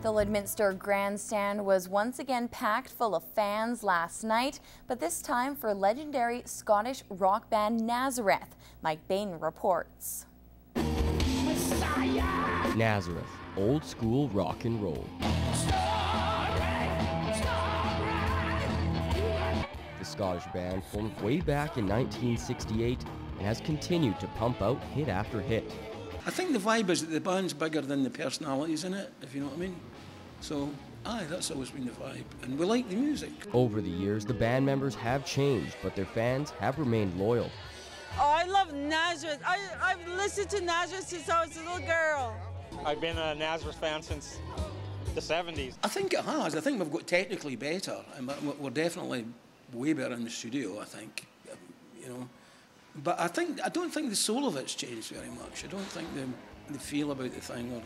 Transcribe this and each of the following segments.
The Lloydminster grandstand was once again packed full of fans last night, but this time for legendary Scottish rock band Nazareth. Mike Bain reports. Nazareth, old school rock and roll. The Scottish band formed way back in 1968 and has continued to pump out hit after hit. I think the vibe is that the band's bigger than the personalities in it, if you know what I mean. So, that's always been the vibe, and we like the music. Over the years, the band members have changed, but their fans have remained loyal. Oh, I love Nazareth. I've listened to Nazareth since I was a little girl. I've been a Nazareth fan since the 70s. I think it has. I think we've got technically better, and we're definitely way better in the studio, I think, you know. But I don't think the soul of it's changed very much. I don't think the feel about the thing or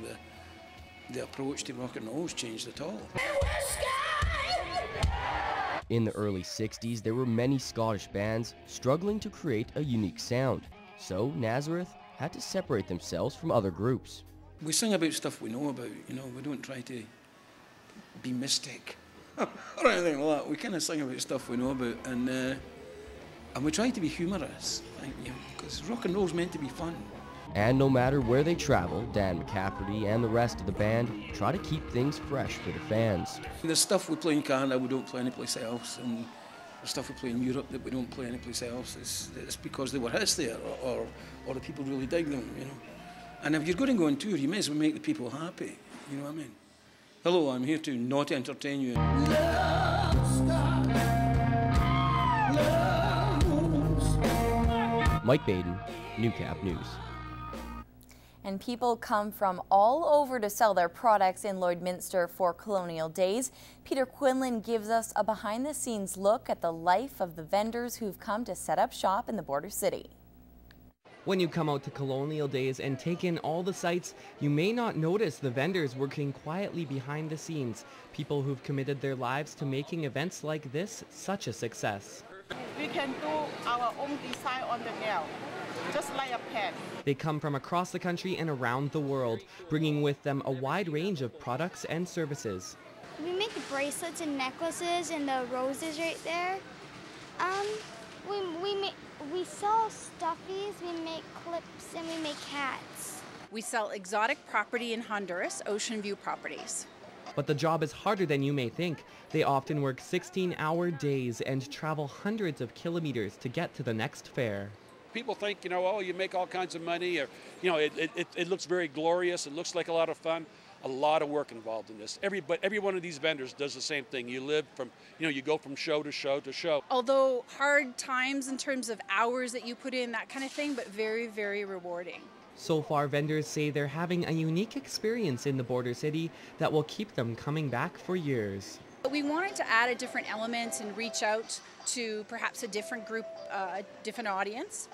the approach to rock and roll's changed at all. In the early 60s, there were many Scottish bands struggling to create a unique sound. So Nazareth had to separate themselves from other groups. We sing about stuff we know about, you know. We don't try to be mystic or anything like that. We kind of sing about stuff we know about, and we try to be humorous, because rock and roll's meant to be fun. And no matter where they travel, Dan McCafferty and the rest of the band try to keep things fresh for the fans. There's stuff we play in Canada we don't play anyplace else, and there's stuff we play in Europe that we don't play anyplace else. It's because they were hits there, or the people really dig them, you know. And if you're going to go on tour, you may as well make the people happy, you know what I mean? Hello, I'm here to not entertain you. Mike Baden, Newcap News. And people come from all over to sell their products in Lloydminster for Colonial Days. Peter Quinlan gives us a behind-the-scenes look at the life of the vendors who've come to set up shop in the border city. When you come out to Colonial Days and take in all the sights, you may not notice the vendors working quietly behind the scenes, people who've committed their lives to making events like this such a success. We can do our own design on the nail, just like a pen. They come from across the country and around the world, bringing with them a wide range of products and services. We make bracelets and necklaces and the roses right there. We sell stuffies, we make clips, and we make hats. We sell exotic property in Honduras, Ocean View Properties. But the job is harder than you may think. They often work 16-hour days and travel hundreds of kilometers to get to the next fair. People think, you know, oh, you make all kinds of money, or, you know, it looks very glorious, it looks like a lot of fun. A lot of work involved in this. Every one of these vendors does the same thing. You live from, you know, you go from show to show to show. Although hard times in terms of hours that you put in, that kind of thing, but very, very rewarding. So far, vendors say they're having a unique experience in the border city that will keep them coming back for years. We wanted to add a different element and reach out to perhaps a different group, a different audience.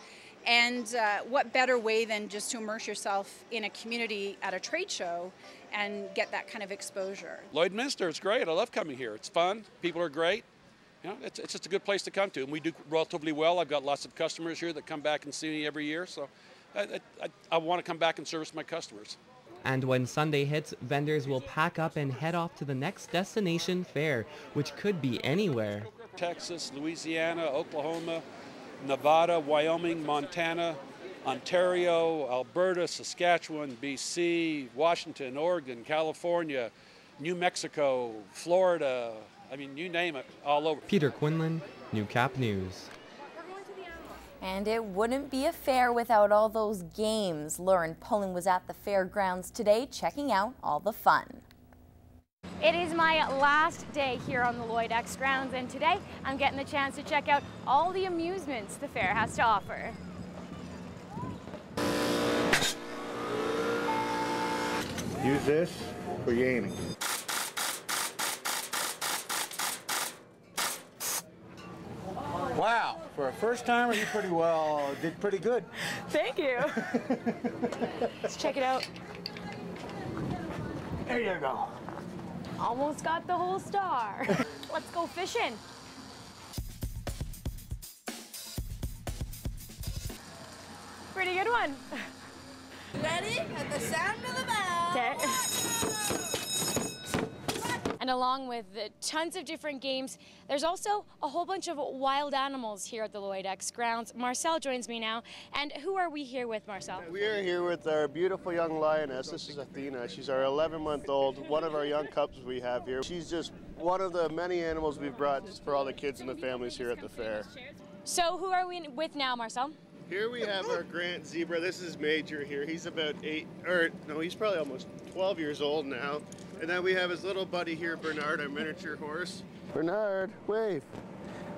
And what better way than just to immerse yourself in a community at a trade show and get that kind of exposure. Lloydminster, it's great. I love coming here. It's fun. People are great. You know, it's just a good place to come to, and we do relatively well. I've got lots of customers here that come back and see me every year, so I want to come back and service my customers. And when Sunday hits, vendors will pack up and head off to the next destination fair, which could be anywhere. Texas, Louisiana, Oklahoma, Nevada, Wyoming, Montana, Ontario, Alberta, Saskatchewan, BC, Washington, Oregon, California, New Mexico, Florida, I mean, you name it, all over. Peter Quinlan, Newcap News. And it wouldn't be a fair without all those games. Lauren Pullen was at the fairgrounds today checking out all the fun. It is my last day here on the Lloyd X grounds, and today I'm getting the chance to check out all the amusements the fair has to offer. Use this for your aiming. Wow, for a first timer, you did pretty good. Thank you. Let's check it out. There you go. Almost got the whole star. Let's go fishing. Pretty good one. Ready? At the sound of the bell. Okay. And along with tons of different games, there's also a whole bunch of wild animals here at the Lloyd X grounds. Marcel joins me now. And who are we here with, Marcel? We are here with our beautiful young lioness. This is Athena. She's our 11-month-old, one of our young cubs we have here. She's just one of the many animals we've brought for all the kids and the families here at the fair. So who are we with now, Marcel? Here we have our Grant zebra. This is Major here. He's about he's probably almost 12 years old now. And then we have his little buddy here, Bernard, our miniature horse. Bernard, wave,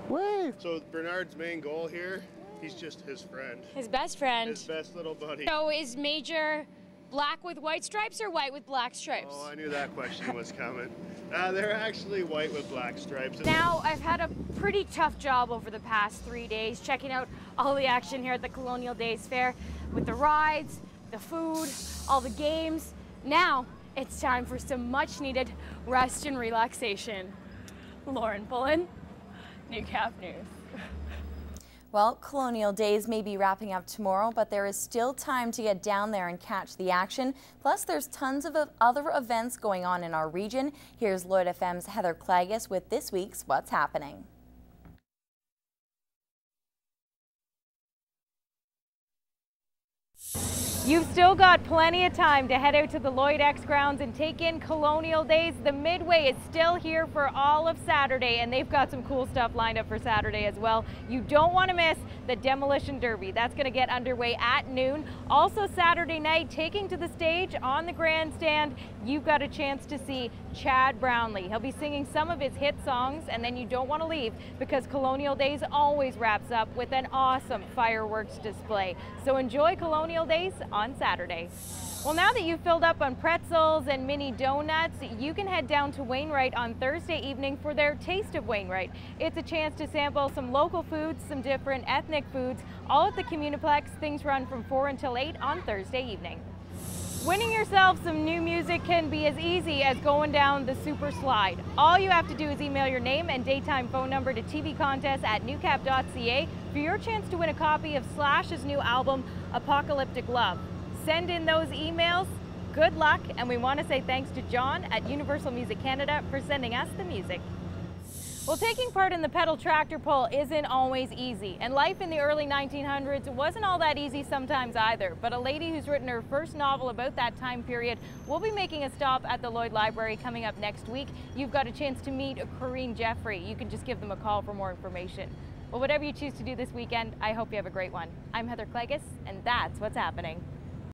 wave. So Bernard's main goal here, he's just his friend. His best friend. His best little buddy. So is Major black with white stripes or white with black stripes? Oh, I knew that question was coming. They're actually white with black stripes. Now, I've had a pretty tough job over the past 3 days checking out all the action here at the Colonial Days Fair with the rides, the food, all the games. Now, it's time for some much needed rest and relaxation. Lauren Pullen, Newcap News. Well, Colonial Days may be wrapping up tomorrow, but there is still time to get down there and catch the action. Plus, there's tons of other events going on in our region. Here's Lloyd FM's Heather Clagus with this week's What's Happening. You've still got plenty of time to head out to the Lloyd X grounds and take in Colonial Days. The Midway is still here for all of Saturday, and they've got some cool stuff lined up for Saturday as well. You don't want to miss the Demolition Derby. That's going to get underway at noon. Also Saturday night, taking to the stage on the grandstand, you've got a chance to see Chad Brownlee. He'll be singing some of his hit songs, and then you don't want to leave because Colonial Days always wraps up with an awesome fireworks display. So enjoy Colonial Days on Saturday. Well, now that you've filled up on pretzels and mini donuts, you can head down to Wainwright on Thursday evening for their Taste of Wainwright. It's a chance to sample some local foods, some different ethnic foods, all at the Communiplex. Things run from 4 until 8 on Thursday evening. Winning yourself some new music can be as easy as going down the Super Slide. All you have to do is email your name and daytime phone number to tvcontest@newcap.ca for your chance to win a copy of Slash's new album, Apocalyptic Love. Send in those emails. Good luck, and we want to say thanks to John at Universal Music Canada for sending us the music. Well, taking part in the pedal tractor pull isn't always easy, and life in the early 1900s wasn't all that easy sometimes either. But a lady who's written her first novel about that time period will be making a stop at the Lloyd Library coming up next week. You've got a chance to meet Corinne Jeffrey. You can just give them a call for more information. Well, whatever you choose to do this weekend, I hope you have a great one. I'm Heather Clagus, and that's what's happening.